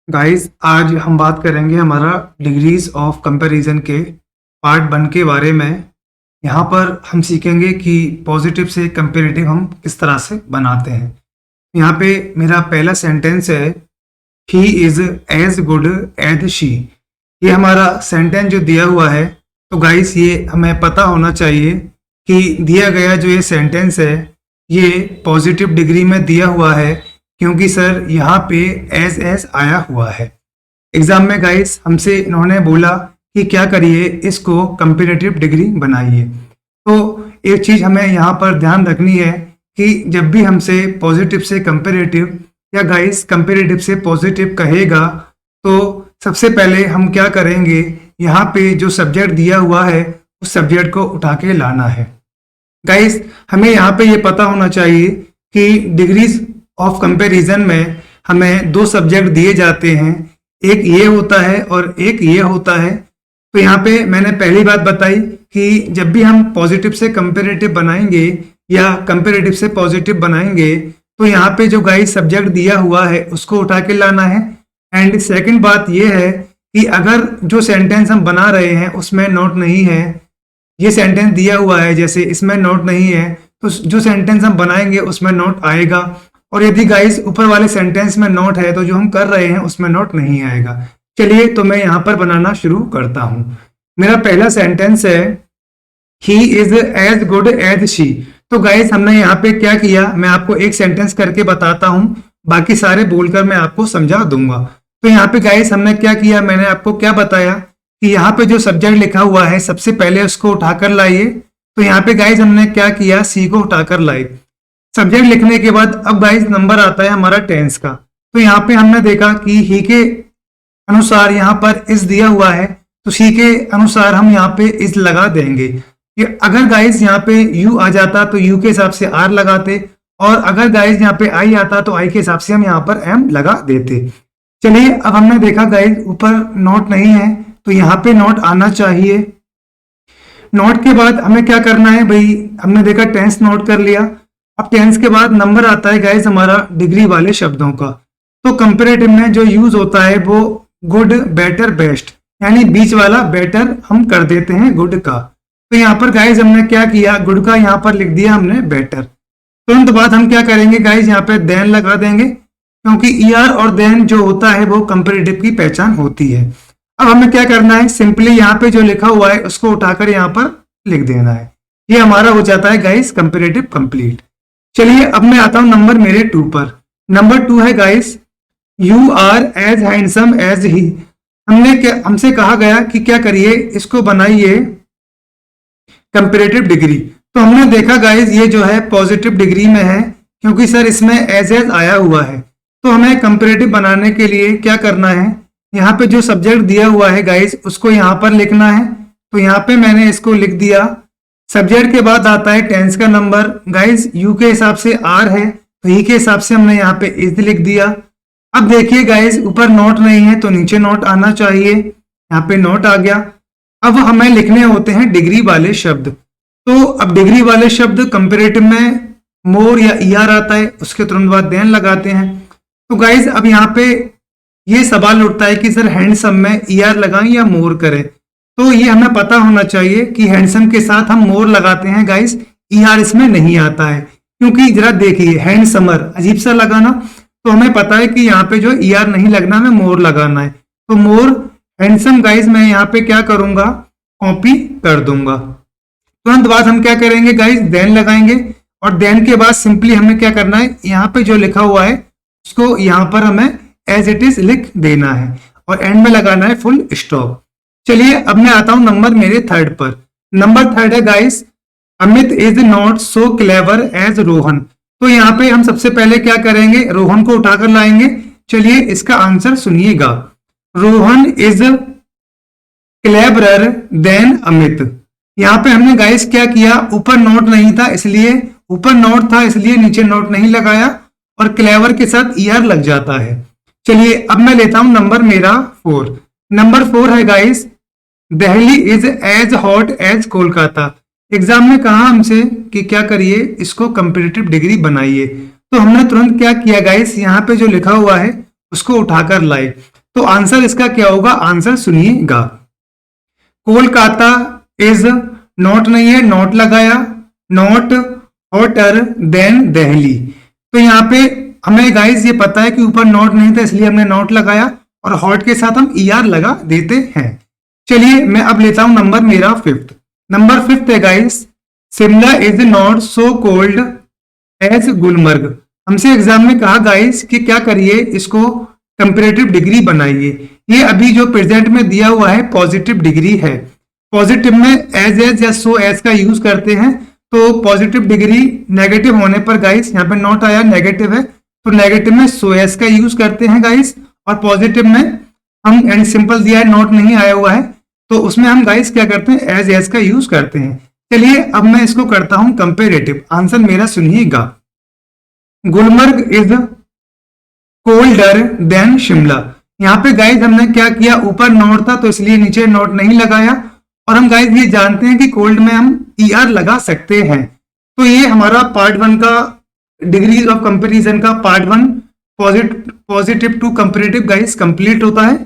Guys आज हम बात करेंगे हमारा डिग्रीज ऑफ कंपैरिजन के पार्ट 1 के बारे में। यहाँ पर हम सीखेंगे कि पॉजिटिव से कंपैरेटिव हम किस तरह से बनाते हैं। यहाँ पे मेरा पहला सेंटेंस है he is as good as she. ये हमारा सेंटेंस जो दिया हुआ है, तो गाइस ये हमें पता होना चाहिए कि दिया गया जो ये सेंटेंस है ये पॉजिटिव डिग्री में दिया हुआ है, क्योंकि सर यहाँ पे एज आया हुआ है। एग्जाम में गाइस हमसे इन्होंने बोला कि क्या करिए, इसको कंपैरेटिव डिग्री बनाइए। तो एक चीज़ हमें यहाँ पर ध्यान रखनी है कि जब भी हमसे पॉजिटिव से कंपैरेटिव या गाइस कंपैरेटिव से पॉजिटिव कहेगा, तो सबसे पहले हम क्या करेंगे, यहाँ पे जो सब्जेक्ट दिया हुआ है उस सब्जेक्ट को उठा के लाना है। गाइस हमें यहाँ पे ये पता होना चाहिए कि डिग्रीज ऑफ कंपैरिजन में हमें दो सब्जेक्ट दिए जाते हैं, एक ये होता है और एक ये होता है। तो यहाँ पे मैंने पहली बात बताई कि जब भी हम पॉजिटिव से कंपैरेटिव बनाएंगे या कंपैरेटिव से पॉजिटिव बनाएंगे, तो यहाँ पे जो गाइस सब्जेक्ट दिया हुआ है उसको उठा के लाना है। एंड सेकंड बात ये है कि अगर जो सेंटेंस हम बना रहे हैं उसमें नोट नहीं है, ये सेंटेंस दिया हुआ है जैसे इसमें नोट नहीं है, तो जो सेंटेंस हम बनाएंगे उसमें नोट आएगा। और यदि गाइस ऊपर वाले सेंटेंस में नोट है तो जो हम कर रहे हैं उसमें नोट नहीं आएगा। चलिए तो मैं यहाँ पर बनाना शुरू करता हूँ। मेरा पहला सेंटेंस है he is as good as she. तो गाइस हमने यहाँ पे क्या किया, मैं आपको एक सेंटेंस करके बताता हूँ, बाकी सारे बोलकर मैं आपको समझा दूंगा। तो यहाँ पे गाइस हमने क्या किया, मैंने आपको क्या बताया कि यहाँ पे जो सब्जेक्ट लिखा हुआ है सबसे पहले उसको उठाकर लाइए। तो यहाँ पे गाइस हमने क्या किया, सी को उठाकर लाए। सब्जेक्ट लिखने के बाद अब गाइस नंबर आता है हमारा टेंस का। तो यहाँ पे हमने देखा कि ही के अनुसार यहाँ पर इस दिया हुआ है, तो सी के अनुसार हम यहाँ पे इस लगा देंगे। अगर गाइस यहाँ पे यू आ जाता तो यू के हिसाब से आर लगाते, और अगर गाइस यहाँ पे आई आता तो आई के हिसाब से हम यहाँ पर एम लगा देते। चलिए अब हमने देखा गाइस ऊपर नोट नहीं है, तो यहाँ पे नोट आना चाहिए। नोट के बाद हमें क्या करना है भाई, हमने देखा टेंस नोट कर लिया। अब टेंस के बाद नंबर आता है गाइस हमारा डिग्री वाले शब्दों का। तो कंपैरेटिव में जो यूज होता है वो गुड, बेटर, बेस्ट, यानी बीच वाला बेटर हम कर देते हैं गुड का। तो यहाँ पर गाइस हमने क्या किया, गुड का यहाँ पर लिख दिया हमने बेटर। तुरंत बाद हम क्या करेंगे गाइस, यहाँ पे देन लगा देंगे, क्योंकि ईआर और देन जो होता है वो कंपैरेटिव की पहचान होती है। अब हमें क्या करना है, सिंपली यहाँ पे जो लिखा हुआ है उसको उठाकर यहाँ पर लिख देना है। ये हमारा हो जाता है गाइस कंपैरेटिव कंप्लीट। चलिए अब मैं आता हूं नंबर मेरे 2 पर। नंबर 2 है guys you are as handsome as he. हमसे कहा गया कि क्या करिए, इसको बनाइए कंपैरेटिव डिग्री। तो हमने देखा गाइस ये जो है पॉजिटिव डिग्री में है, क्योंकि सर इसमें एज आया हुआ है। तो हमें कंपैरेटिव बनाने के लिए क्या करना है, यहाँ पे जो सब्जेक्ट दिया हुआ है गाइस उसको यहाँ पर लिखना है। तो यहाँ पे मैंने इसको लिख दिया। सब्जेक्ट के बाद आता है टेंस का नंबर। गाइस यू के हिसाब से आर है, तो ही के हिसाब से हमने यहाँ पे इज लिख दिया। अब देखिए गाइस ऊपर नोट नहीं है तो नीचे नोट आना चाहिए, यहाँ पे नोट आ गया। अब हमें लिखने होते हैं डिग्री वाले शब्द। तो अब डिग्री वाले शब्द कंपैरेटिव में मोर या ईआर आता है, उसके तुरंत बाद देन लगाते हैं। तो गाइस अब यहाँ पे ये सवाल उठता है कि सर हैंडसम में ईआर लगाएं या मोर करें। तो ये हमें पता होना चाहिए कि हैंडसम के साथ हम मोर लगाते हैं गाइस, ईआर इसमें नहीं आता है, क्योंकि जरा देखिए हैंडसमर अजीब सा लगाना। तो हमें पता है कि यहाँ पे जो ईआर नहीं लगना, हमें मोर लगाना है। तो मोर हैंडसम गाइस मैं यहाँ पे क्या करूंगा, कॉपी कर दूंगा। तुरंत बाद हम क्या करेंगे गाइस, देन लगाएंगे, और देन के बाद सिंपली हमें क्या करना है, यहाँ पे जो लिखा हुआ है उसको यहाँ पर हमें एज इट इज लिख देना है, और एंड में लगाना है फुल स्टॉप। चलिए अब मैं आता हूं नंबर मेरे 3 पर। नंबर 3 है guys Amit is not so clever as Rohan. तो यहाँ पे हम सबसे पहले क्या करेंगे, रोहन को उठाकर लाएंगे। चलिए इसका आंसर सुनिएगा, Rohan is cleverer than Amit. यहाँ पे हमने गाइस क्या किया, ऊपर नोट नहीं था इसलिए, ऊपर नोट था इसलिए नीचे नोट नहीं लगाया, और क्लेवर के साथ ईआर लग जाता है। चलिए अब मैं लेता हूं नंबर मेरा 4। नंबर 4 है guys Delhi is as hot as Kolkata. Exam में कहा हमसे कि क्या करिए, इसको कंपैरेटिव डिग्री बनाइए। तो हमने तुरंत क्या किया गाइस, यहाँ पे जो लिखा हुआ है उसको उठाकर लाए। तो आंसर इसका क्या होगा, आंसर सुनिएगा। कोलकाता इज नॉट नहीं है, नॉट लगाया, नॉट हॉटर देन दिल्ली। तो यहाँ पे हमें गाइस ये पता है कि ऊपर नॉट नहीं था इसलिए हमने नॉट लगाया और हॉट के साथ हम ER लगा देते हैं। चलिए मैं अब लेता हूं नंबर मेरा फिफ्थ। नंबर फिफ्थ है guys, Shimla is not so cold as Gulmarg. हमसे एग्जाम में कहा गाइस कि क्या करिए, इसको कंपेरेटिव डिग्री बनाइए। ये अभी जो प्रेजेंट में दिया हुआ है पॉजिटिव डिग्री है। पॉजिटिव में एज या सो एज का यूज करते हैं, तो पॉजिटिव डिग्री नेगेटिव होने पर गाइस यहाँ पे नॉट आया, नेगेटिव है, तो नेगेटिव में सो एज का यूज करते हैं गाइस, और पॉजिटिव में हम एंड सिंपल दिया है, नॉट नहीं आया हुआ है, तो उसमें हम गाइस क्या करते हैं, एज का यूज करते हैं। चलिए अब मैं इसको करता हूं कंपेरेटिव। आंसर मेरा सुनिएगा, Gulmarg is colder than Shimla. यहाँ पे गाइस हमने क्या किया, ऊपर नॉट था तो इसलिए नीचे नॉट नहीं लगाया, और हम गाइस ये जानते हैं कि कोल्ड में हम ER लगा सकते हैं। तो ये हमारा पार्ट 1 का डिग्रीज ऑफ कंपैरिजन का part 1 positive to comparative guys complete होता है।